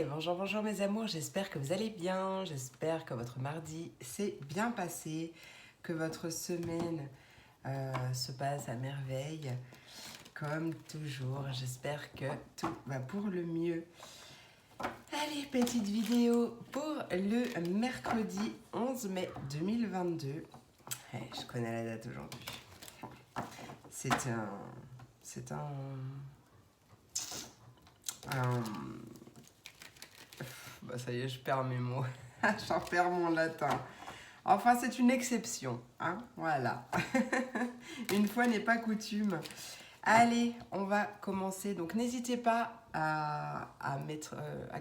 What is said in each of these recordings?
Bonjour, bonjour mes amours, j'espère que vous allez bien, j'espère que votre mardi s'est bien passé, que votre semaine se passe à merveille, comme toujours, j'espère que tout va pour le mieux. Allez, petite vidéo pour le mercredi 11 mai 2022. Je connais la date aujourd'hui. Bah ça y est, je perds mes mots. J'en perds mon latin. Enfin, c'est une exception, hein, voilà. Une fois n'est pas coutume. Allez, on va commencer. Donc, n'hésitez pas à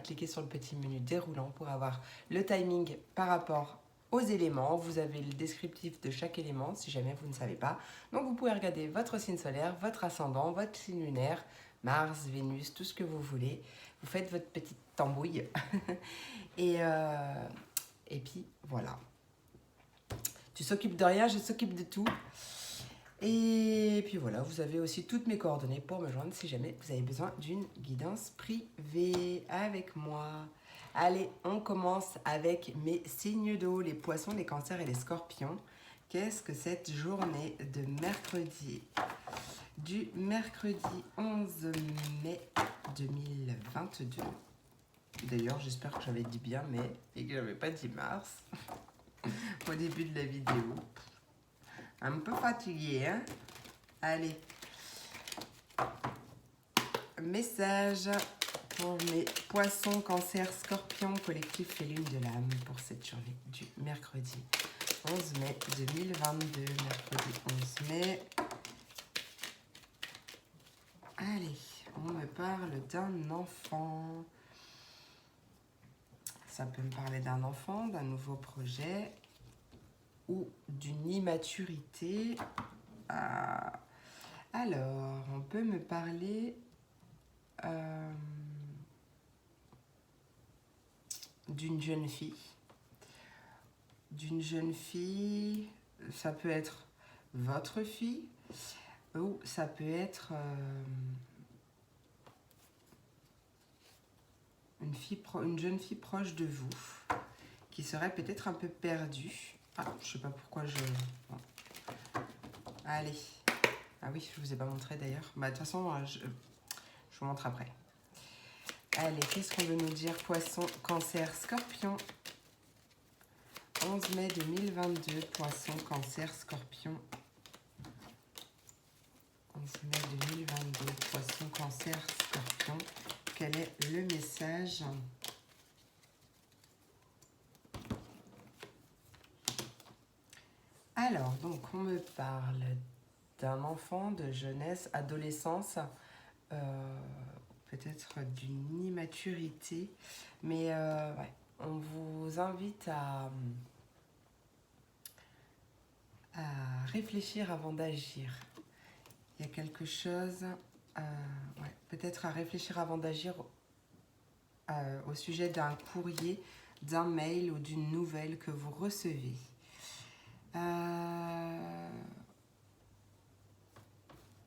cliquer sur le petit menu déroulant pour avoir le timing par rapport aux éléments. Vous avez le descriptif de chaque élément, si jamais vous ne savez pas. Donc, vous pouvez regarder votre signe solaire, votre ascendant, votre signe lunaire, Mars, Vénus, tout ce que vous voulez. Vous faites votre petite tambouille. et puis, voilà. Tu s'occupes de rien, je s'occupe de tout. Et puis voilà, vous avez aussi toutes mes coordonnées pour me joindre si jamais vous avez besoin d'une guidance privée avec moi. Allez, on commence avec mes signes d'eau, les poissons, les cancers et les scorpions. Qu'est-ce que cette journée de mercredi, du mercredi 11 mai 2022. D'ailleurs, j'espère que j'avais dit bien mai et que j'avais pas dit mars au début de la vidéo. Un peu fatiguée, hein? Allez. Message pour mes poissons, cancers, scorpions, collectif et lune de l'âme pour cette journée du mercredi 11 mai 2022. Mercredi 11 mai. Allez, on me parle d'un enfant. Ça peut me parler d'un enfant, d'un nouveau projet ou d'une immaturité. Alors, on peut me parler d'une jeune fille. D'une jeune fille, ça peut être votre fille ou ça peut être une jeune fille proche de vous qui serait peut-être un peu perdue. Ah, je sais pas pourquoi je... Bon. Allez. Ah oui, je vous ai pas montré d'ailleurs. Bah, de toute façon, je vous montre après. Allez, qu'est-ce qu'on veut nous dire? Poisson, cancer, scorpion. 11 mai 2022, poisson, cancer, scorpion. 11 mai 2022, poisson, cancer, scorpion. Quel est le message? Alors, donc, on me parle d'un enfant, de jeunesse, adolescence, peut-être d'une immaturité, mais ouais, on vous invite à réfléchir avant d'agir. Il y a quelque chose, ouais, peut-être à réfléchir avant d'agir au sujet d'un courrier, d'un mail ou d'une nouvelle que vous recevez.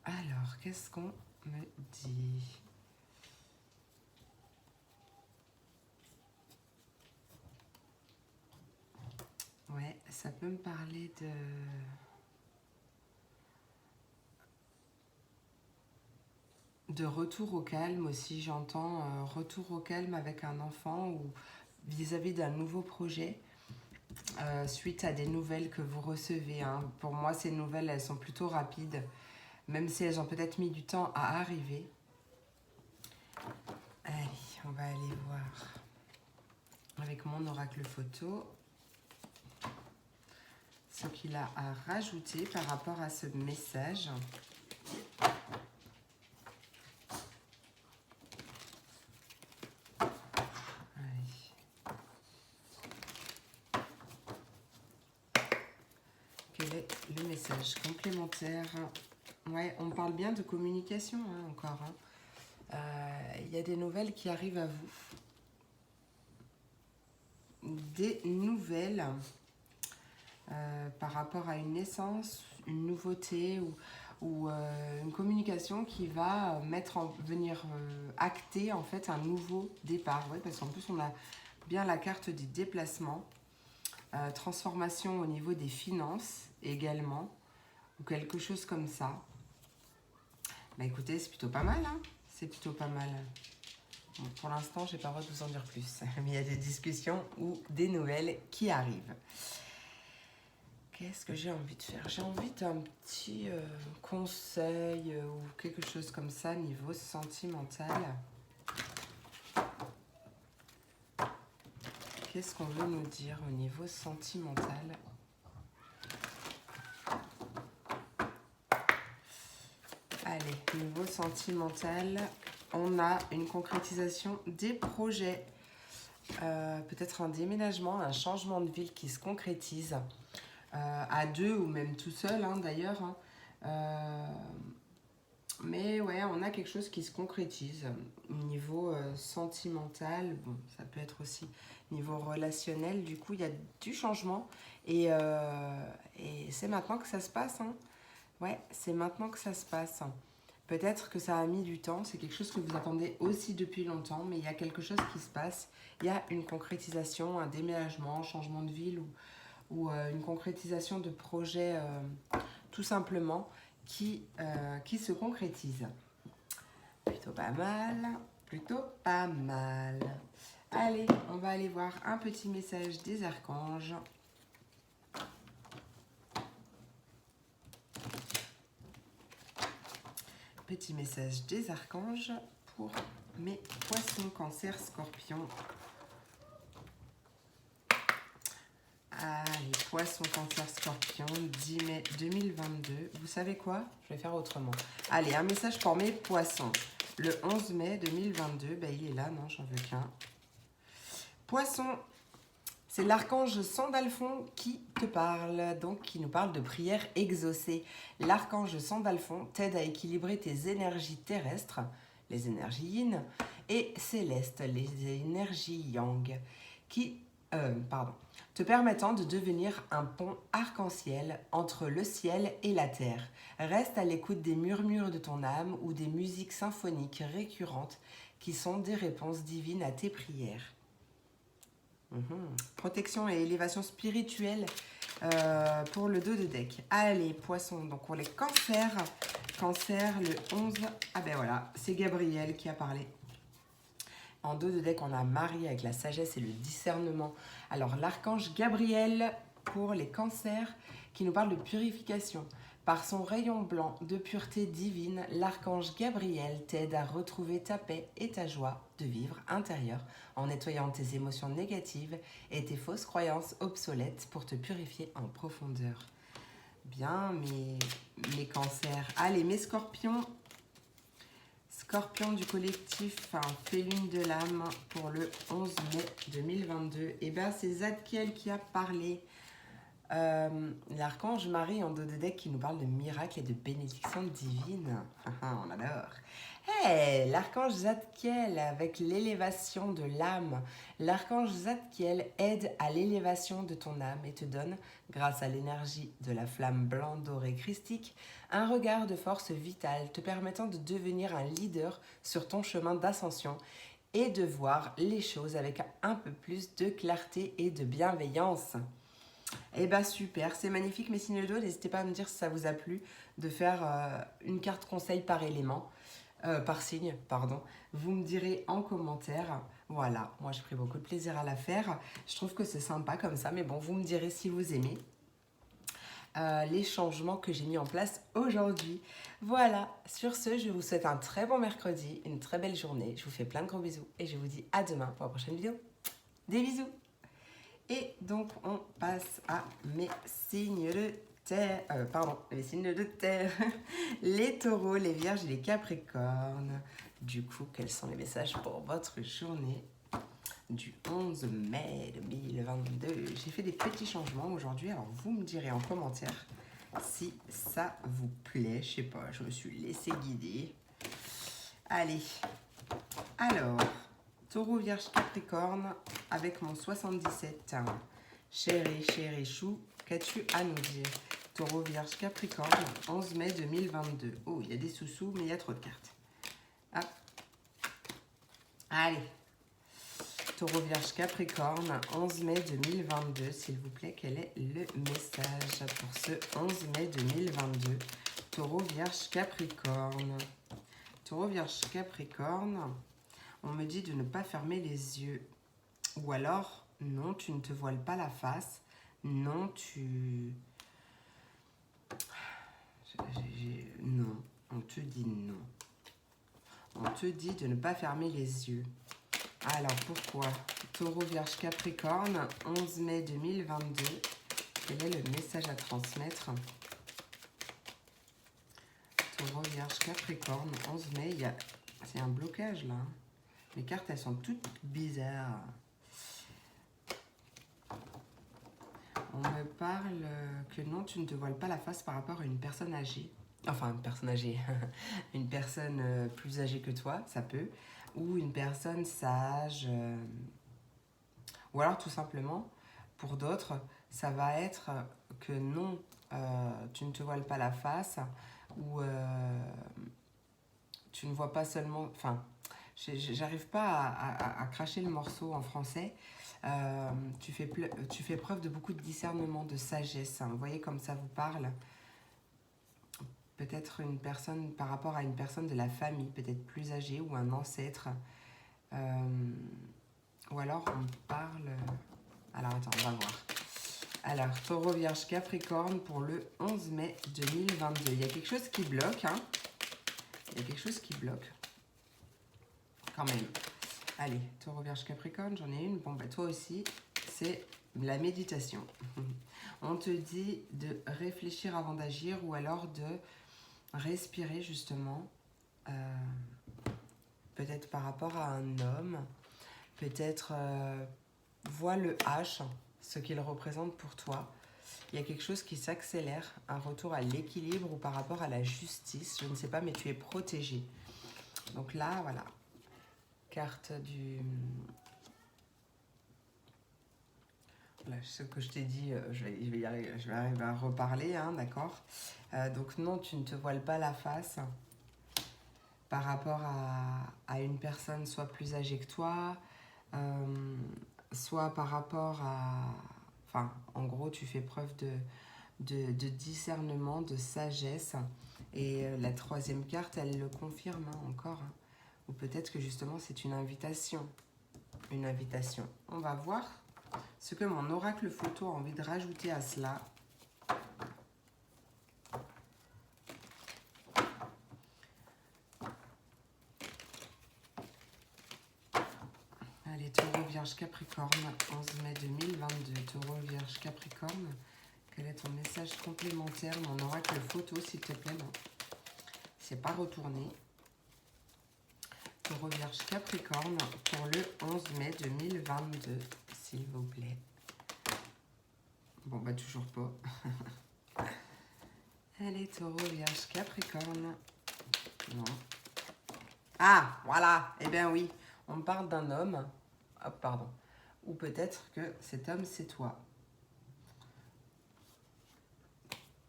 Alors, qu'est-ce qu'on me dit? Ouais, ça peut me parler de retour au calme aussi, j'entends retour au calme avec un enfant ou vis-à-vis d'un nouveau projet. Suite à des nouvelles que vous recevez. Hein. Pour moi, ces nouvelles, elles sont plutôt rapides, même si elles ont peut-être mis du temps à arriver. Allez, on va aller voir avec mon oracle photo ce qu'il a à rajouter par rapport à ce message. Quel est le message complémentaire? Ouais, on parle bien de communication hein, encore. Il y a des nouvelles qui arrivent à vous. Des nouvelles par rapport à une naissance, une nouveauté ou une communication qui va venir acter en fait un nouveau départ. Ouais, parce qu'en plus on a bien la carte des déplacements, transformation au niveau des finances également, ou quelque chose comme ça. Bah écoutez, c'est plutôt pas mal, hein, c'est plutôt pas mal. Bon, pour l'instant, j'ai pas le droit de vous en dire plus, mais il y a des discussions ou des nouvelles qui arrivent. Qu'est-ce que j'ai envie de faire? J'ai envie d'un petit conseil ou quelque chose comme ça niveau sentimental. Qu'est-ce qu'on veut nous dire au niveau sentimental? Allez, niveau sentimental, on a une concrétisation des projets. Peut-être un déménagement, un changement de ville qui se concrétise. À deux ou même tout seul hein, d'ailleurs. Hein. Mais ouais, on a quelque chose qui se concrétise. Niveau sentimental, bon, ça peut être aussi niveau relationnel. Du coup, il y a du changement. Et c'est maintenant que ça se passe. Hein. Ouais, c'est maintenant que ça se passe. Peut-être que ça a mis du temps. C'est quelque chose que vous attendez aussi depuis longtemps. Mais il y a quelque chose qui se passe. Il y a une concrétisation, un déménagement, un changement de ville ou une concrétisation de projet tout simplement qui se concrétise. Plutôt pas mal, plutôt pas mal. Allez, on va aller voir un petit message des archanges. Petit message des archanges pour mes poissons, cancer, scorpions. Allez, poisson, cancer, scorpion, 10 mai 2022. Vous savez quoi? Je vais faire autrement. Allez, un message pour mes poissons. Le 11 mai 2022, ben il est là, non, j'en veux qu'un. Poisson, c'est l'archange Sandalphon qui te parle, donc qui nous parle de prière exaucée. L'archange Sandalphon t'aide à équilibrer tes énergies terrestres, les énergies yin, et célestes, les énergies yang, te permettant de devenir un pont arc-en-ciel entre le ciel et la terre. Reste à l'écoute des murmures de ton âme ou des musiques symphoniques récurrentes qui sont des réponses divines à tes prières. Protection et élévation spirituelle pour le dos de deck. Allez, poissons, donc pour les cancers. Cancer, le 11. Ah ben voilà, c'est Gabriel qui a parlé. En dos de deck, on a Marie avec la sagesse et le discernement. Alors, l'archange Gabriel pour les cancers qui nous parle de purification. Par son rayon blanc de pureté divine, l'archange Gabriel t'aide à retrouver ta paix et ta joie de vivre intérieure en nettoyant tes émotions négatives et tes fausses croyances obsolètes pour te purifier en profondeur. Bien, mes cancers. Allez, mes scorpions. Scorpion du collectif Félune de l'âme pour le 11 mai 2022. Et bien, c'est Zadkiel qui a parlé. L'archange Marie en dos de deck qui nous parle de miracles et de bénédictions divines. On adore. Hey, l'archange Zadkiel avec l'élévation de l'âme. L'archange Zadkiel aide à l'élévation de ton âme et te donne, grâce à l'énergie de la flamme blanc dorée christique, un regard de force vitale te permettant de devenir un leader sur ton chemin d'ascension et de voir les choses avec un peu plus de clarté et de bienveillance. Eh bien super, c'est magnifique mes signes d'eau. N'hésitez pas à me dire si ça vous a plu de faire une carte conseil par élément, par signe, pardon. Vous me direz en commentaire. Voilà, moi j'ai pris beaucoup de plaisir à la faire. Je trouve que c'est sympa comme ça, mais bon, vous me direz si vous aimez les changements que j'ai mis en place aujourd'hui. Voilà, sur ce, je vous souhaite un très bon mercredi, une très belle journée. Je vous fais plein de gros bisous et je vous dis à demain pour la prochaine vidéo. Des bisous! Et donc, on passe à mes signes de terre. Les signes de terre. Les taureaux, les vierges et les capricornes. Du coup, quels sont les messages pour votre journée du 11 mai 2022? J'ai fait des petits changements aujourd'hui. Alors, vous me direz en commentaire si ça vous plaît. Je sais pas, je me suis laissée guider. Allez. Alors... Taureau, Vierge, Capricorne, avec mon 77. Chéri, chéri, chou, qu'as-tu à nous dire? Taureau, Vierge, Capricorne, 11 mai 2022. Oh, il y a des sous-sous, mais il y a trop de cartes. Ah. Allez. Taureau, Vierge, Capricorne, 11 mai 2022. S'il vous plaît, quel est le message pour ce 11 mai 2022? Taureau, Vierge, Capricorne. Taureau, Vierge, Capricorne. On me dit de ne pas fermer les yeux. Ou alors, non, tu ne te voiles pas la face. Non, tu... Non, on te dit non. On te dit de ne pas fermer les yeux. Alors, pourquoi? Taureau, Vierge, Capricorne, 11 mai 2022. Quel est le message à transmettre? Taureau, Vierge, Capricorne, 11 mai. C'est un blocage, là. Les cartes, elles sont toutes bizarres. On me parle que non, tu ne te voiles pas la face par rapport à une personne âgée. Enfin, une personne âgée. Une personne plus âgée que toi, ça peut. Ou une personne sage. Ou alors, tout simplement, pour d'autres, ça va être que non, tu ne te voiles pas la face. Ou tu ne vois pas seulement... Enfin, j'arrive pas à cracher le morceau en français. Tu fais preuve de beaucoup de discernement, de sagesse. Hein. Vous voyez comme ça vous parle. Peut-être une personne par rapport à une personne de la famille, peut-être plus âgée ou un ancêtre. Ou alors on parle... Alors attends, on va voir. Alors, Taureau, Vierge, Capricorne pour le 11 mai 2022. Il y a quelque chose qui bloque. Hein. Il y a quelque chose qui bloque. Quand même. Allez, Taureau, Vierge, Capricorne, j'en ai une. Bon, bah toi aussi, c'est la méditation. On te dit de réfléchir avant d'agir ou alors de respirer justement. Peut-être par rapport à un homme. Peut-être vois le H, ce qu'il représente pour toi. Il y a quelque chose qui s'accélère, un retour à l'équilibre ou par rapport à la justice. Je ne sais pas, mais tu es protégé. Donc là, voilà. Carte du... Voilà, ce que je t'ai dit, je vais arriver à reparler, hein, d'accord. Donc non, tu ne te voiles pas la face par rapport à une personne soit plus âgée que toi, soit par rapport à... Enfin, en gros, tu fais preuve de discernement, de sagesse. Et la troisième carte, elle le confirme hein, encore. Hein. Ou peut-être que justement, c'est une invitation. Une invitation. On va voir ce que mon oracle photo a envie de rajouter à cela. Allez, Taureau, Vierge, Capricorne, 11 mai 2022. Taureau, Vierge, Capricorne. Quel est ton message complémentaire, mon oracle photo, s'il te plaît? Non, c'est pas retourné. Taureau, Vierge, Capricorne pour le 11 mai 2022, s'il vous plaît. Bon, bah toujours pas. Allez, Taureau, Vierge, Capricorne. Non. Ah, voilà. Eh bien oui, on parle d'un homme. Oh, pardon. Ou peut-être que cet homme, c'est toi.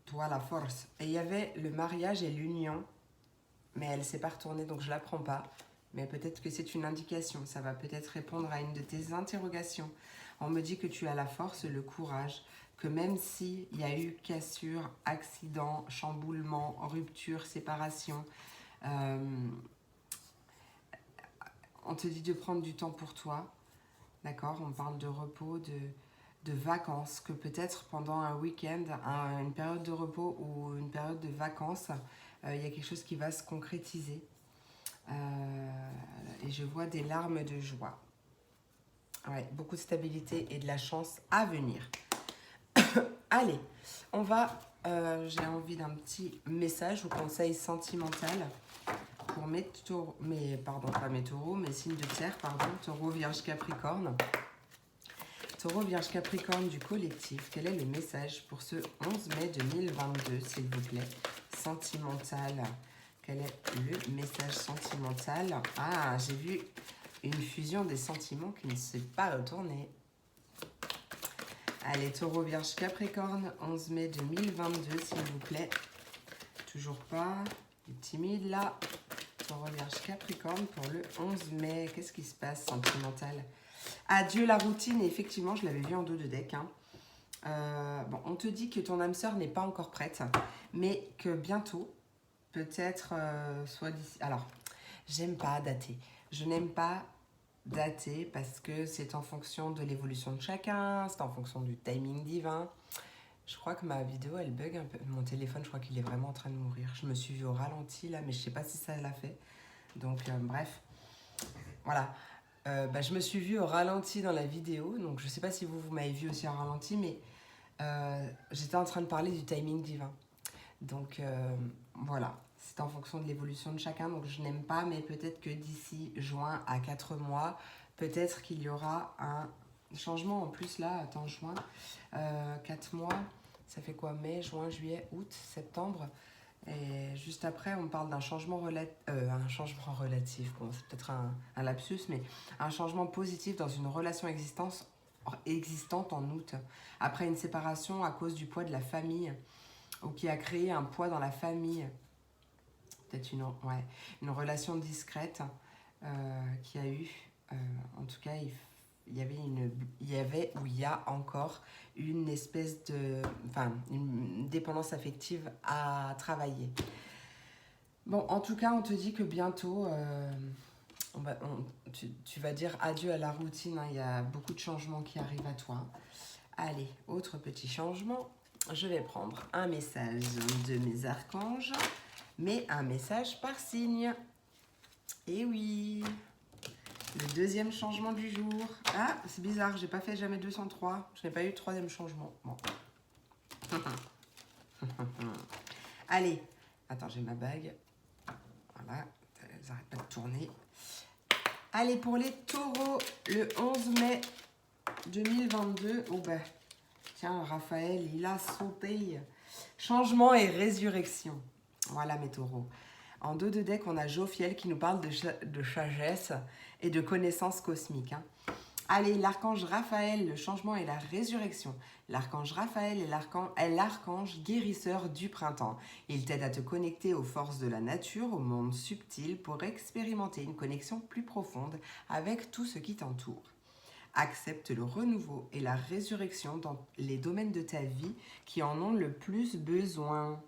Toi, la force. Et il y avait le mariage et l'union, mais elle s'est pas retournée, donc je la prends pas. Mais peut-être que c'est une indication. Ça va peut-être répondre à une de tes interrogations. On me dit que tu as la force, le courage, que même s'il y a eu cassure, accident, chamboulement, rupture, séparation, on te dit de prendre du temps pour toi. D'accord? On parle de repos, de vacances, que peut-être pendant un week-end, une période de repos ou une période de vacances, il y a quelque chose qui va se concrétiser. Et je vois des larmes de joie. Ouais, beaucoup de stabilité et de la chance à venir. Allez, on va... j'ai envie d'un petit message ou conseil sentimental pour mes taureaux, pas mes taureaux, mes signes de terre, pardon, Taureau, Vierge, Capricorne. Taureau, Vierge, Capricorne du collectif, quel est le message pour ce 11 mai 2022, s'il vous plaît? Sentimental. Quel est le message sentimental? Ah, j'ai vu une fusion des sentiments qui ne s'est pas retournée. Allez, Taureau, Vierge, Capricorne, 11 mai 2022, s'il vous plaît. Toujours pas. Il est timide là. Taureau, Vierge, Capricorne pour le 11 mai. Qu'est-ce qui se passe sentimental? Adieu la routine. Et effectivement, je l'avais vu en dos de deck. Hein. Bon, on te dit que ton âme sœur n'est pas encore prête, mais que bientôt, peut-être, soit d'ici... Alors, j'aime pas dater. Je n'aime pas dater parce que c'est en fonction de l'évolution de chacun, c'est en fonction du timing divin. Je crois que ma vidéo, elle bug un peu. Mon téléphone, je crois qu'il est vraiment en train de mourir. Je me suis vue au ralenti, là, mais je sais pas si ça l'a fait. Donc, bref. Voilà. Je me suis vue au ralenti dans la vidéo. Donc, je sais pas si vous m'avez vu aussi au ralenti, mais j'étais en train de parler du timing divin. Donc, voilà. C'est en fonction de l'évolution de chacun. Donc, je n'aime pas, mais peut-être que d'ici juin à 4 mois, peut-être qu'il y aura un changement en plus, là. Attends, juin, 4 mois... Ça fait quoi? Mai, juin, juillet, août, septembre. Et juste après, on parle d'un changement, relatif. Bon, c'est peut-être un lapsus, mais un changement positif dans une relation existante en août. Après une séparation à cause du poids de la famille, ou qui a créé un poids dans la famille. Peut-être une relation discrète qui a eu. En tout cas, il y a encore une espèce de... Enfin, une dépendance affective à travailler. Bon, en tout cas, on te dit que bientôt, tu vas dire adieu à la routine. Hein, il y a beaucoup de changements qui arrivent à toi. Allez, autre petit changement. Je vais prendre un message de mes archanges, mais un message par signe. Et oui, le deuxième changement du jour. Ah, c'est bizarre, j'ai pas fait jamais 203. Je n'ai pas eu de troisième changement. Bon. Allez, attends, j'ai ma bague. Voilà, elles n'arrêtent pas de tourner. Allez, pour les taureaux, le 11 mai 2022. Oh ben, tiens, Raphaël, il a sauté. Changement et résurrection. Voilà mes taureaux. En dos de deck, on a Jophiel qui nous parle de sagesse et de connaissances cosmiques. Hein. Allez, l'archange Raphaël, le changement et la résurrection. L'archange Raphaël est l'archange guérisseur du printemps. Il t'aide à te connecter aux forces de la nature, au monde subtil, pour expérimenter une connexion plus profonde avec tout ce qui t'entoure. Accepte le renouveau et la résurrection dans les domaines de ta vie qui en ont le plus besoin.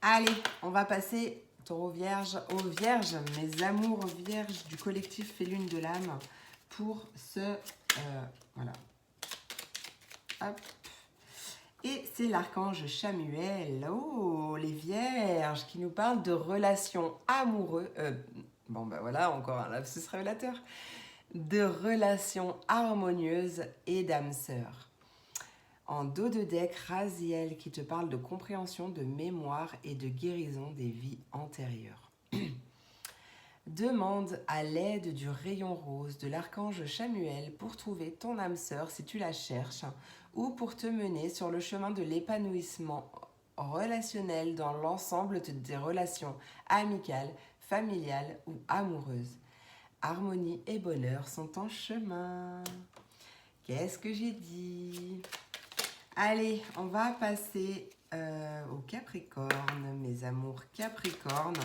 Allez, on va passer, taureau vierge, aux vierges, mes amours vierges du collectif Félune de l'âme pour ce... voilà. Hop. Et c'est l'archange Chamuel, oh, les vierges, qui nous parlent de relations amoureuses. Bon, ben voilà, encore un lapsus révélateur. De relations harmonieuses et d'âme sœur. En dos de deck, Raziel qui te parle de compréhension, de mémoire et de guérison des vies antérieures. Demande à l'aide du rayon rose de l'archange Chamuel pour trouver ton âme sœur si tu la cherches ou pour te mener sur le chemin de l'épanouissement relationnel dans l'ensemble des relations amicales, familiales ou amoureuses. Harmonie et bonheur sont en chemin. Qu'est-ce que j'ai dit ? Allez, on va passer au Capricorne, mes amours Capricorne.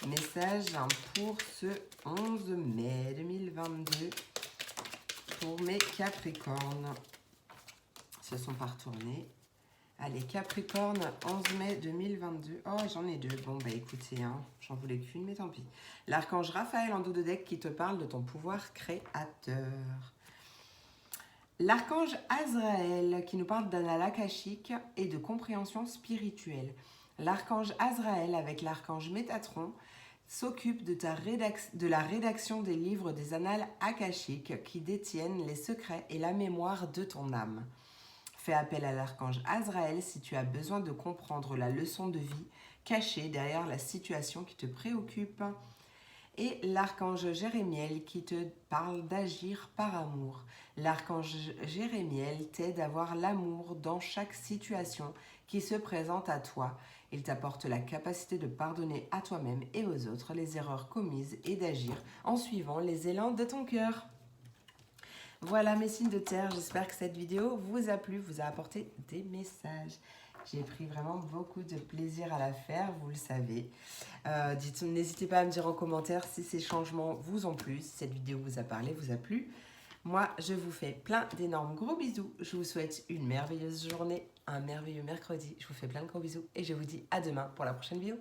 Message pour ce 11 mai 2022 pour mes Capricornes. Ils se sont pas retournés. Allez, Capricorne, 11 mai 2022. Oh, j'en ai deux. Bon, bah écoutez, hein, j'en voulais qu'une, mais tant pis. L'archange Raphaël en dos de deck qui te parle de ton pouvoir créateur. L'archange Azraël qui nous parle d'annales akashiques et de compréhension spirituelle. L'archange Azraël avec l'archange Métatron s'occupe de la rédaction des livres des annales akashiques qui détiennent les secrets et la mémoire de ton âme. Fais appel à l'archange Azraël si tu as besoin de comprendre la leçon de vie cachée derrière la situation qui te préoccupe. Et l'archange Jérémiel qui te parle d'agir par amour. L'archange Jérémiel t'aide à voir l'amour dans chaque situation qui se présente à toi. Il t'apporte la capacité de pardonner à toi-même et aux autres les erreurs commises et d'agir en suivant les élans de ton cœur. Voilà mes signes de terre, j'espère que cette vidéo vous a plu, vous a apporté des messages. J'ai pris vraiment beaucoup de plaisir à la faire, vous le savez. N'hésitez pas à me dire en commentaire si ces changements vous ont plu, si cette vidéo vous a parlé, vous a plu. Moi, je vous fais plein d'énormes gros bisous. Je vous souhaite une merveilleuse journée, un merveilleux mercredi. Je vous fais plein de gros bisous et je vous dis à demain pour la prochaine vidéo.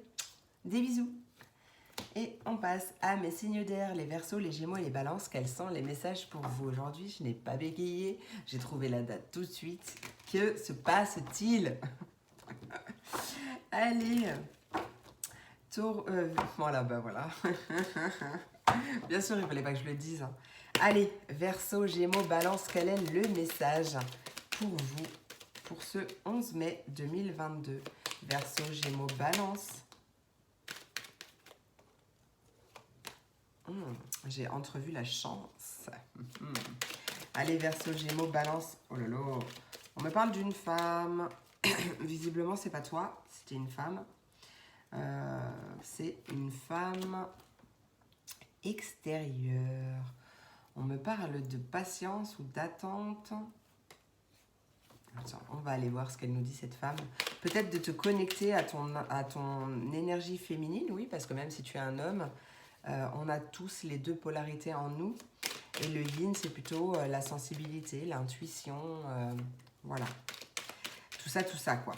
Des bisous. Et on passe à mes signes d'air, les Verseaux, les Gémeaux et les Balances. Quels sont les messages pour vous aujourd'hui? Je n'ai pas bégayé, j'ai trouvé la date tout de suite. Que se passe-t-il? Allez, voilà, bah voilà. Bien sûr, il ne fallait pas que je le dise. Allez, Verseau, Gémeaux, Balance, quel est le message pour vous pour ce 11 mai 2022? Verseau, Gémeaux, Balance. J'ai entrevu la chance. Allez, Verseau, Gémeaux, Balance. Oh là là, on me parle d'une femme. Visiblement, c'est pas toi, c'était une femme. C'est une femme extérieure. On me parle de patience ou d'attente. Attends, on va aller voir ce qu'elle nous dit, cette femme. Peut-être de te connecter à ton énergie féminine, oui, parce que même si tu es un homme, on a tous les deux polarités en nous. Et le yin, c'est plutôt la sensibilité, l'intuition, voilà. Tout ça, quoi.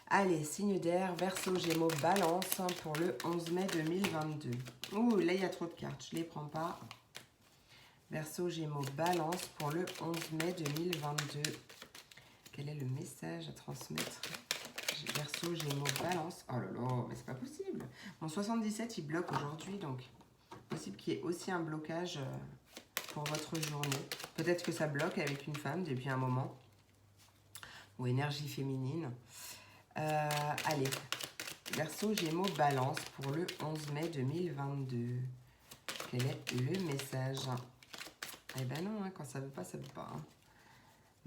Allez, signe d'air, Verseau, Gémeaux, Balance pour le 11 mai 2022. Ouh, là, il y a trop de cartes, je ne les prends pas. Verseau, Gémeaux, Balance pour le 11 mai 2022. Quel est le message à transmettre? Verseau, Gémeaux, Balance. Oh là là, mais c'est pas possible. Mon 77, il bloque aujourd'hui, donc possible qu'il y ait aussi un blocage pour votre journée. Peut-être que ça bloque avec une femme depuis un moment. Ou énergie féminine. Allez, Verseau, Gémeaux, Balance pour le 11 mai 2022. Quel est le message? Eh ben non, hein, quand ça veut pas, ça veut pas. Hein.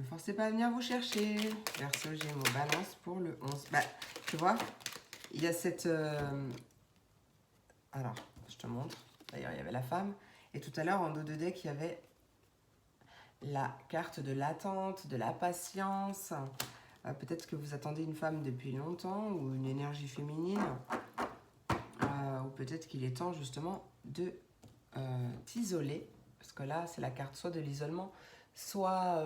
Ne forcez pas à venir vous chercher. Verseau, Gémeaux, Balance pour le 11. Bah, tu vois, il y a cette... Alors, je te montre. D'ailleurs, il y avait la femme. Et tout à l'heure, en dos de deck, il y avait la carte de l'attente, de la patience. Peut-être que vous attendez une femme depuis longtemps ou une énergie féminine. Ou peut-être qu'il est temps justement de t'isoler. Parce que là, c'est la carte soit de l'isolement, soit...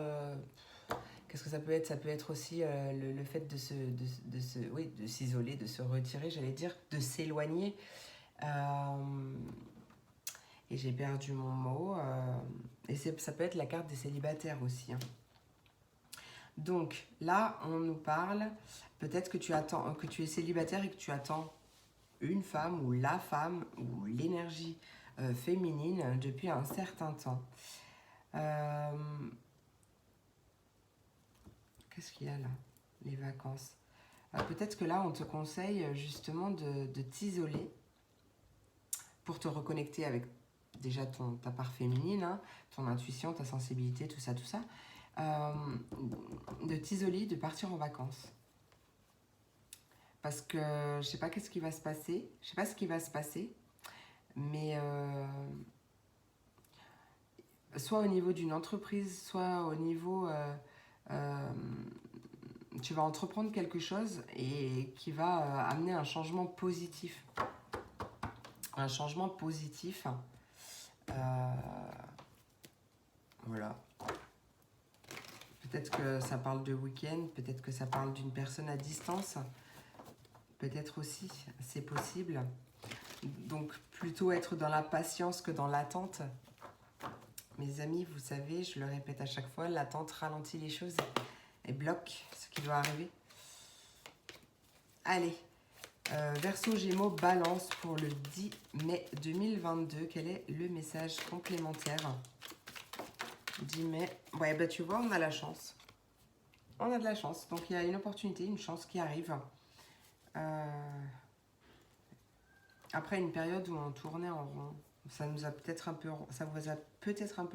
qu'est-ce que ça peut être? Ça peut être aussi le fait de s'isoler, de se retirer, j'allais dire, de s'éloigner. Et j'ai perdu mon mot. Et ça peut être la carte des célibataires aussi. Hein. Donc là, on nous parle, peut-être que tu es célibataire et que tu attends une femme ou la femme ou l'énergie féminine depuis un certain temps. Qu'est-ce qu'il y a là? Les vacances. Peut-être que là, on te conseille justement de t'isoler pour te reconnecter avec déjà ta part féminine, hein, ton intuition, ta sensibilité, tout ça. De t'isoler, de partir en vacances. Parce que je sais pas qu'est-ce qui va se passer. Je sais pas ce qui va se passer. Mais soit au niveau d'une entreprise, soit au niveau... tu vas entreprendre quelque chose et qui va amener un changement positif. Un changement positif. Voilà. Peut-être que ça parle de week-end, peut-être que ça parle d'une personne à distance. Peut-être aussi, c'est possible. Donc, plutôt être dans la patience que dans l'attente. Mes amis, vous savez, je le répète à chaque fois, l'attente ralentit les choses et bloque ce qui doit arriver. Allez, Verseau, Gémeaux, Balance pour le 10 mai 2022. Quel est le message complémentaire? 10 mai. Ouais, bah tu vois, on a la chance. On a de la chance. Donc, il y a une opportunité, une chance qui arrive. Après une période où on tournait en rond. Ça vous a peut-être un peu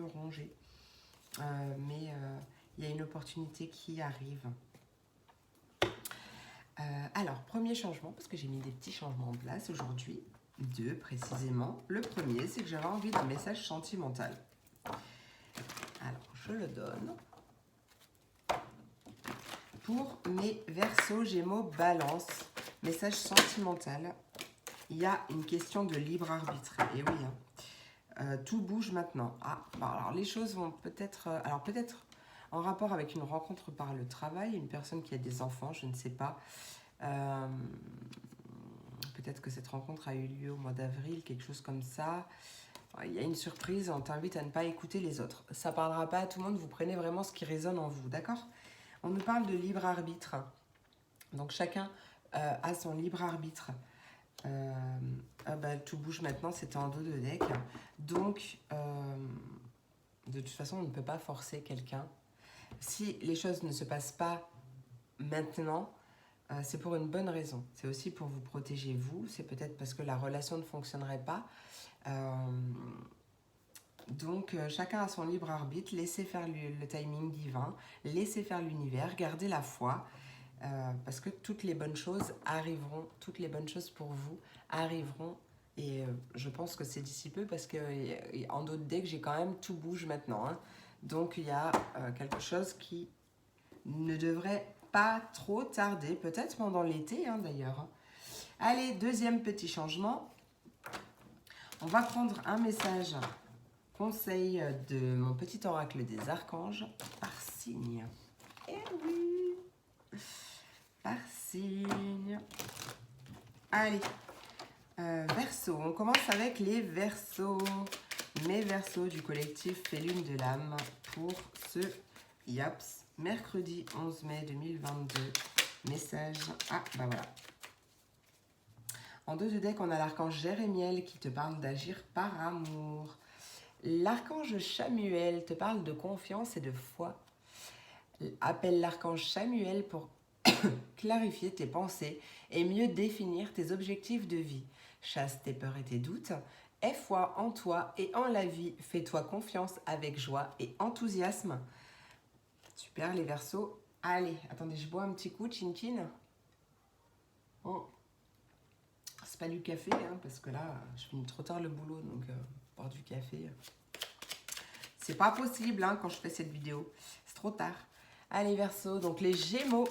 rongé. Mais il y a une opportunité qui arrive. Alors, premier changement, parce que j'ai mis des petits changements en place aujourd'hui. 2 précisément. Le premier, c'est que j'avais envie d'un message sentimental. Alors, je le donne. Pour mes Verseaux, Gémeaux, Balance, message sentimental, il y a une question de libre arbitre. Et oui, hein. Tout bouge maintenant. Ah, bon, alors les choses vont peut-être... alors peut-être en rapport avec une rencontre par le travail, une personne qui a des enfants, je ne sais pas. Peut-être que cette rencontre a eu lieu au mois d'avril, quelque chose comme ça. Il y a une surprise, on t'invite à ne pas écouter les autres. Ça ne parlera pas à tout le monde, vous prenez vraiment ce qui résonne en vous, d'accord? On nous parle de libre arbitre. Donc chacun a son libre arbitre. Tout bouge maintenant, c'était en dos de deck. Donc, de toute façon, on ne peut pas forcer quelqu'un. Si les choses ne se passent pas maintenant, c'est pour une bonne raison. C'est aussi pour vous protéger vous. C'est peut-être parce que la relation ne fonctionnerait pas. Donc, chacun a son libre arbitre. Laissez faire le timing divin. Laissez faire l'univers. Gardez la foi. Parce que toutes les bonnes choses arriveront. Toutes les bonnes choses pour vous arriveront. Et je pense que c'est d'ici peu parce qu'en d'autres decks, j'ai quand même tout bouge maintenant. Hein. Donc, il y a quelque chose qui ne devrait pas trop tarder. Peut-être pendant l'été, hein, d'ailleurs. Allez, deuxième petit changement. On va prendre un message conseil de mon petit oracle des archanges par signe. Eh oui, par signe. Allez, Verseau. On commence avec les Verseaux. Mes Verseaux du collectif Félune de l'âme pour ce Yaps, mercredi 11 mai 2022. Message. Ah, bah voilà. En dos de deck, on a l'archange Jérémiel qui te parle d'agir par amour. L'archange Chamuel te parle de confiance et de foi. Appelle l'archange Chamuel pour clarifier tes pensées et mieux définir tes objectifs de vie. Chasse tes peurs et tes doutes. Aie foi en toi et en la vie. Fais-toi confiance avec joie et enthousiasme. Super les Verseaux. Allez, attendez, je bois un petit coup, chin chin. Oh. C'est pas du café, hein, parce que là, je finis trop tard le boulot, donc boire du café, c'est pas possible hein, quand je fais cette vidéo. C'est trop tard. Allez, Verseau, donc les Gémeaux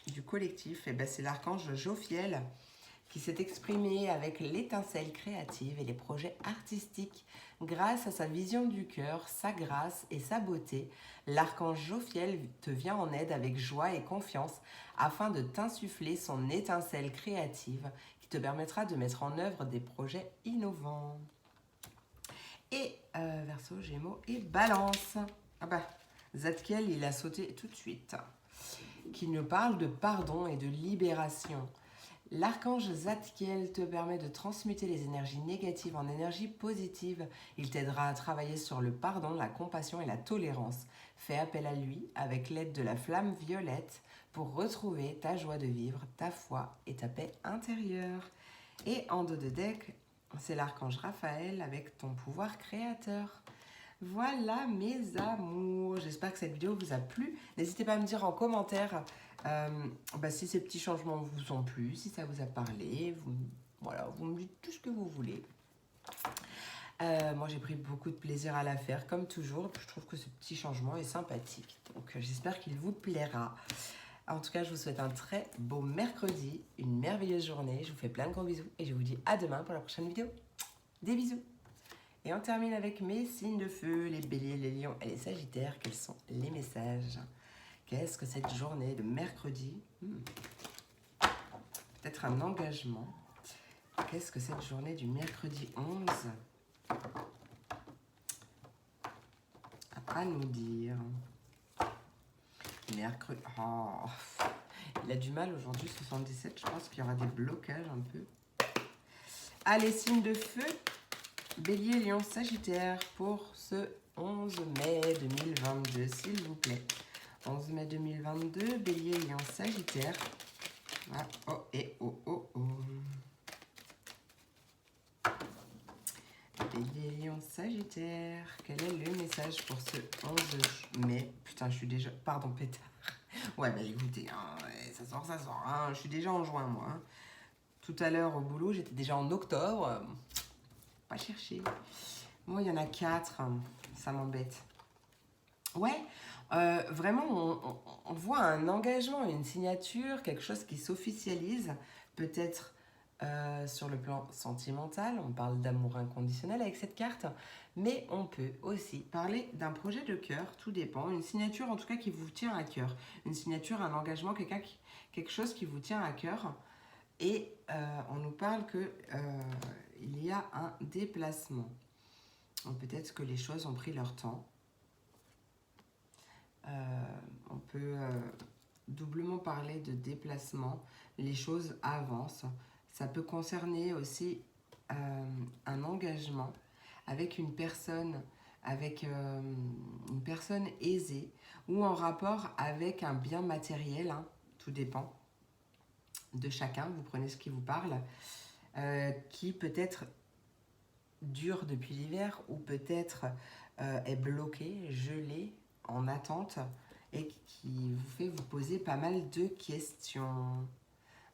du collectif, eh ben, c'est l'archange Jophiel qui s'est exprimé avec l'étincelle créative et les projets artistiques. Grâce à sa vision du cœur, sa grâce et sa beauté, l'archange Jophiel te vient en aide avec joie et confiance afin de t'insuffler son étincelle créative qui te permettra de mettre en œuvre des projets innovants. Et Verseau, Gémeaux et Balance. Ah bah, Zadkiel, il a sauté tout de suite. Qui nous parle de pardon et de libération. L'archange Zadkiel te permet de transmuter les énergies négatives en énergies positives. Il t'aidera à travailler sur le pardon, la compassion et la tolérance. Fais appel à lui avec l'aide de la flamme violette pour retrouver ta joie de vivre, ta foi et ta paix intérieure. Et en dos de deck, c'est l'archange Raphaël avec ton pouvoir créateur. Voilà mes amours, j'espère que cette vidéo vous a plu. N'hésitez pas à me dire en commentaire si ces petits changements vous ont plu, si ça vous a parlé. Vous me dites tout ce que vous voulez. Moi j'ai pris beaucoup de plaisir à la faire comme toujours. Je trouve que ce petit changement est sympathique. Donc j'espère qu'il vous plaira. En tout cas, je vous souhaite un très beau mercredi, une merveilleuse journée. Je vous fais plein de gros bisous et je vous dis à demain pour la prochaine vidéo. Des bisous. Et on termine avec mes signes de feu, les béliers, les lions et les sagittaires. Quels sont les messages? Qu'est-ce que cette journée de mercredi? Peut-être un engagement. Qu'est-ce que cette journée du mercredi 11 a à nous dire? Mercredi... Oh, il a du mal aujourd'hui, 77. Je pense qu'il y aura des blocages un peu. Allez, signes de feu. Bélier, lion, sagittaire pour ce 11 mai 2022, s'il vous plaît. 11 mai 2022, bélier, lion, sagittaire. Ah, oh, et oh, oh, oh. Bélier, lion, sagittaire. Quel est le message pour ce 11 mai? Putain, je suis déjà... Pardon, pétard. Ouais, bah écoutez, hein, ça sort. Hein. Je suis déjà en juin, moi. Hein. Tout à l'heure, au boulot, j'étais déjà en octobre. Pas chercher. Moi, il y en a 4. Ça m'embête. Ouais, vraiment, on voit un engagement, une signature, quelque chose qui s'officialise, peut-être sur le plan sentimental, on parle d'amour inconditionnel avec cette carte, mais on peut aussi parler d'un projet de cœur, tout dépend, une signature en tout cas qui vous tient à cœur, une signature, un engagement, quelque chose qui vous tient à cœur, et on nous parle que il y a un déplacement. Peut-être que les choses ont pris leur temps. On peut doublement parler de déplacement. Les choses avancent. Ça peut concerner aussi un engagement avec avec une personne aisée ou en rapport avec un bien matériel, hein, tout dépend de chacun, vous prenez ce qui vous parle, qui peut-être dure depuis l'hiver ou peut-être est bloqué, gelé, en attente et qui vous fait vous poser pas mal de questions.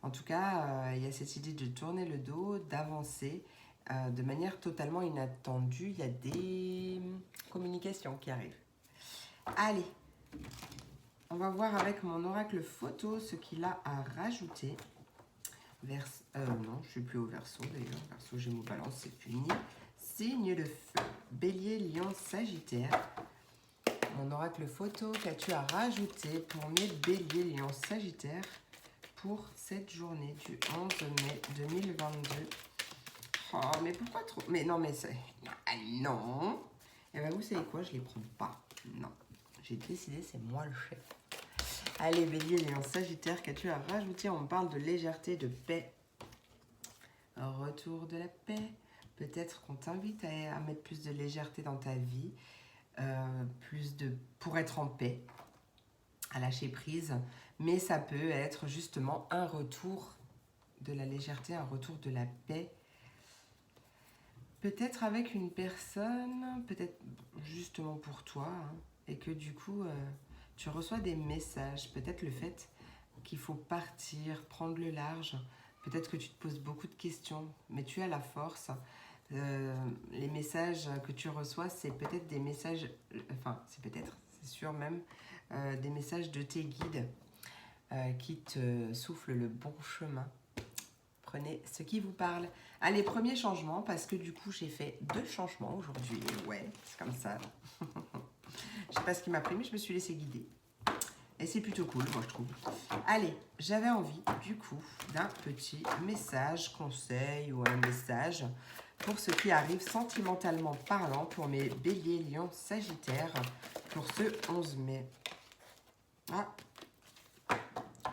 En tout cas, il y a cette idée de tourner le dos, d'avancer de manière totalement inattendue. Il y a des communications qui arrivent. Allez, on va voir avec mon oracle photo ce qu'il a à rajouter. Non, je suis plus au Verseau d'ailleurs. Verseau, Gémeaux, Balance, c'est fini. Signe de feu, Bélier, Lion, Sagittaire. Mon oracle photo, qu'as-tu à rajouter pour mes Bélier, Lion, Sagittaire pour cette journée du 11 mai 2022? Oh, mais pourquoi trop? Mais non, mais c'est... Ah non. Eh bien, vous savez quoi? Je les prends pas. Non. J'ai décidé, c'est moi le chef. Allez, Bélier, Lion, Sagittaire, qu'as-tu à rajouter? On parle de légèreté, de paix. Retour de la paix. Peut-être qu'on t'invite à mettre plus de légèreté dans ta vie. Pour être en paix, à lâcher prise. Mais ça peut être justement un retour de la légèreté, un retour de la paix. Peut-être avec une personne, peut-être justement pour toi, hein, et que du coup, tu reçois des messages. Peut-être le fait qu'il faut partir, prendre le large. Peut-être que tu te poses beaucoup de questions, mais tu as la force. Les messages que tu reçois, c'est peut-être des messages, c'est sûr même, des messages de tes guides qui te soufflent le bon chemin. Prenez ce qui vous parle. Allez, premier changement, parce que du coup, j'ai fait 2 changements aujourd'hui. Ouais, c'est comme ça. Je sais pas ce qui m'a pris, mais je me suis laissée guider. Et c'est plutôt cool, moi, je trouve. Allez, j'avais envie, du coup, d'un petit message, conseil ou un message pour ce qui arrive sentimentalement parlant pour mes béliers, lions, sagittaires pour ce 11 mai. Ah.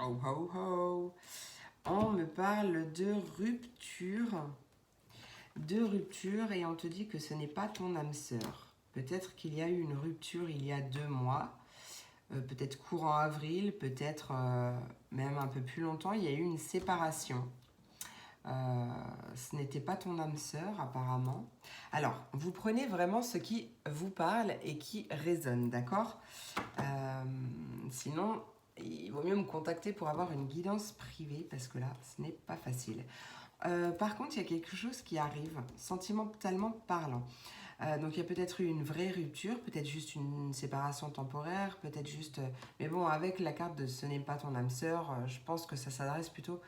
Oh, oh, oh. On me parle de rupture. De rupture et on te dit que ce n'est pas ton âme sœur. Peut-être qu'il y a eu une rupture il y a 2 mois. Peut-être courant avril, peut-être même un peu plus longtemps. Il y a eu une séparation. Ce n'était pas ton âme sœur apparemment. Alors, vous prenez vraiment ce qui vous parle et qui résonne, d'accord? Sinon, il vaut mieux me contacter pour avoir une guidance privée parce que là, ce n'est pas facile. Par contre, il y a quelque chose qui arrive, sentimentalement parlant. Donc il y a peut-être eu une vraie rupture, peut-être juste une séparation temporaire, peut-être juste... mais bon, avec la carte de ce n'est pas ton âme sœur, je pense que ça s'adresse plutôt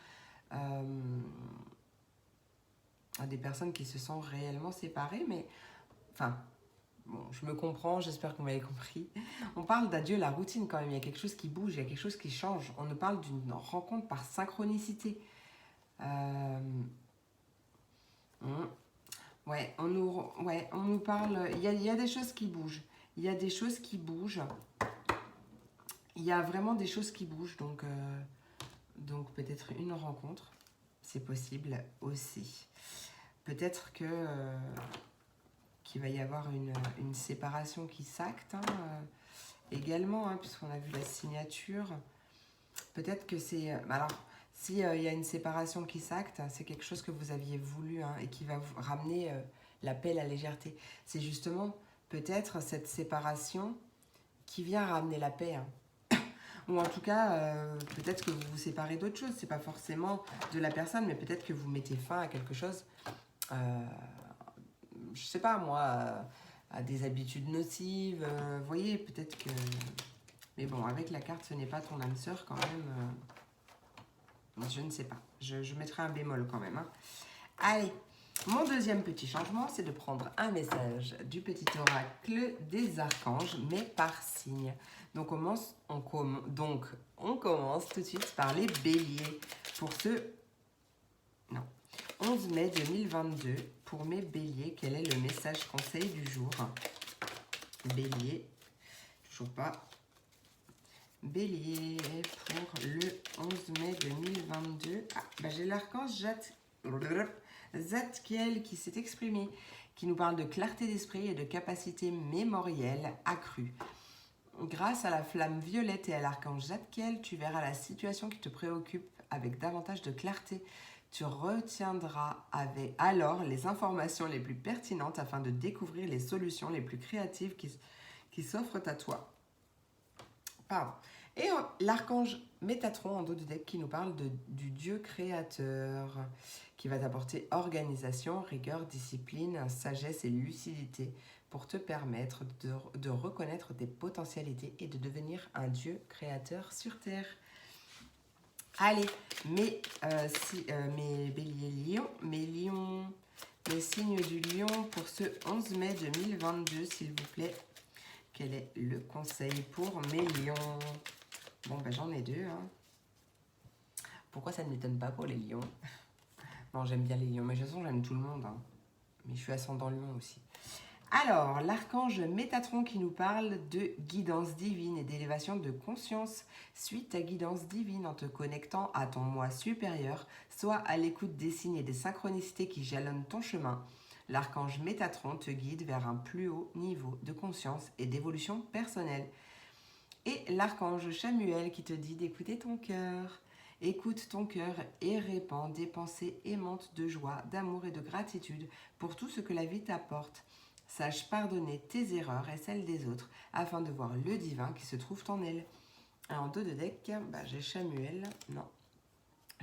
à des personnes qui se sont réellement séparées, mais... Enfin, bon, je me comprends, j'espère que vous m'avez compris. On parle d'adieu à la routine quand même, il y a quelque chose qui bouge, il y a quelque chose qui change. On nous parle d'une rencontre par synchronicité. Ouais, on nous parle, il y a des choses qui bougent. Il y a des choses qui bougent. Il y a vraiment des choses qui bougent, donc peut-être une rencontre, c'est possible aussi. Peut-être qu'il va y avoir une séparation qui s'acte, hein, également, hein, puisqu'on a vu la signature. Peut-être que c'est... alors, s'il y a une séparation qui s'acte, c'est quelque chose que vous aviez voulu, hein, et qui va vous ramener la paix, la légèreté. C'est justement peut-être cette séparation qui vient ramener la paix. Hein. Ou en tout cas, peut-être que vous vous séparez d'autre chose. C'est pas forcément de la personne, mais peut-être que vous mettez fin à quelque chose. Je sais pas moi, à des habitudes nocives. Vous voyez, peut-être que... Mais bon, avec la carte, ce n'est pas ton âme sœur quand même. Je ne sais pas. Je mettrai un bémol quand même. Hein. Allez, mon deuxième petit changement, c'est de prendre un message du petit oracle des archanges, mais par signe. Donc, on commence tout de suite par les béliers. Pour ce 11 mai 2022, pour mes béliers, quel est le message conseil du jour? Bélier, toujours pas. Bélier, pour le 11 mai 2022. Ah, bah j'ai l'archange Zadkiel qui s'est exprimé, qui nous parle de clarté d'esprit et de capacité mémorielle accrue. Grâce à la flamme violette et à l'archange Zadkiel, tu verras la situation qui te préoccupe avec davantage de clarté. Tu retiendras alors les informations les plus pertinentes afin de découvrir les solutions les plus créatives qui s'offrent à toi. Pardon. Et l'archange Métatron en dos de deck qui nous parle du Dieu créateur, qui va t'apporter organisation, rigueur, discipline, sagesse et lucidité pour te permettre de reconnaître tes potentialités et de devenir un Dieu créateur sur Terre. Allez, mes béliers lions, mes signes du lion pour ce 11 mai 2022, s'il vous plaît. Quel est le conseil pour mes lions? Bon, ben j'en ai deux. Hein. Pourquoi ça ne m'étonne pas pour les lions? Non, j'aime bien les lions, mais de toute façon, j'aime tout le monde. Hein. Mais je suis ascendant lion aussi. Alors, l'archange Métatron qui nous parle de guidance divine et d'élévation de conscience. Suis ta guidance divine en te connectant à ton moi supérieur, soit à l'écoute des signes et des synchronicités qui jalonnent ton chemin. L'archange Métatron te guide vers un plus haut niveau de conscience et d'évolution personnelle. Et l'archange Chamuel qui te dit d'écouter ton cœur. Écoute ton cœur et répands des pensées aimantes de joie, d'amour et de gratitude pour tout ce que la vie t'apporte. Sache pardonner tes erreurs et celles des autres afin de voir le divin qui se trouve en elle. En dos de deck, j'ai Chamuel, non.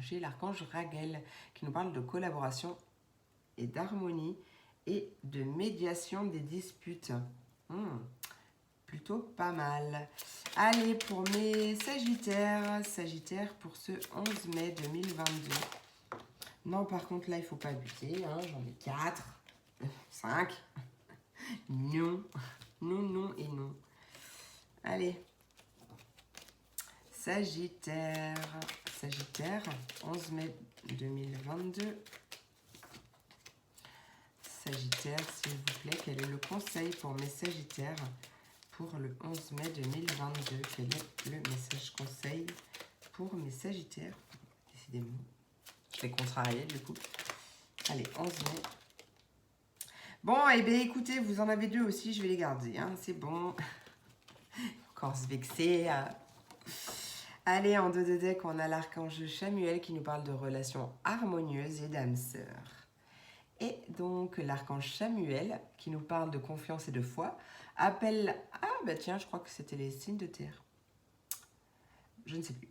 J'ai l'archange Raguel qui nous parle de collaboration et d'harmonie et de médiation des disputes. Plutôt pas mal. Allez, pour mes Sagittaires pour ce 11 mai 2022. Non, par contre, là, il ne faut pas abuser. Hein, j'en ai 4, 5. Non, non et non. Allez. Sagittaire, 11 mai 2022. Sagittaire, s'il vous plaît, quel est le conseil pour mes Sagittaires pour le 11 mai 2022? Quel est le message conseil pour mes Sagittaires? Décidément, je vais contrarier du coup. Allez, 11 mai. Bon, eh bien, écoutez, vous en avez deux aussi, je vais les garder, hein, c'est bon. Encore se vexer. Allez, en dos de deck, on a l'archange Chamuel qui nous parle de relations harmonieuses et d'âme sœur. Et donc, l'archange Chamuel, qui nous parle de confiance et de foi, appelle... Ah, bah tiens, je crois que c'était les signes de terre. Je ne sais plus.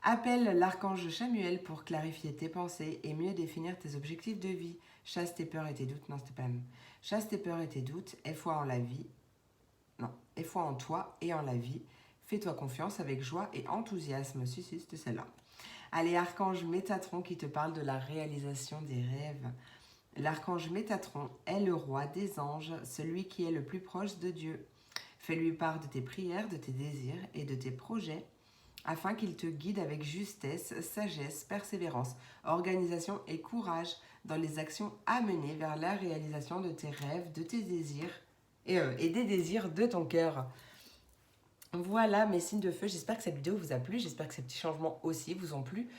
Appelle l'archange Chamuel pour clarifier tes pensées et mieux définir tes objectifs de vie. Chasse tes peurs et tes doutes. Non, c'était pas même. Chasse tes peurs et tes doutes. Aie foi en la vie. Non, aie foi en toi et en la vie. Fais-toi confiance avec joie et enthousiasme. Si, c'était celle-là. Allez, archange Métatron qui te parle de la réalisation des rêves. L'archange Métatron est le roi des anges, celui qui est le plus proche de Dieu. Fais-lui part de tes prières, de tes désirs et de tes projets, afin qu'il te guide avec justesse, sagesse, persévérance, organisation et courage dans les actions à mener vers la réalisation de tes rêves, de tes désirs et des désirs de ton cœur. Voilà mes signes de feu, j'espère que cette vidéo vous a plu, j'espère que ces petits changements aussi vous ont plu.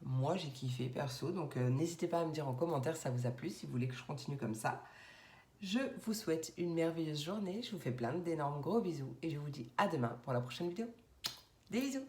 Moi, j'ai kiffé perso, donc n'hésitez pas à me dire en commentaire si ça vous a plu, si vous voulez que je continue comme ça. Je vous souhaite une merveilleuse journée, je vous fais plein d'énormes gros bisous et je vous dis à demain pour la prochaine vidéo. Des bisous!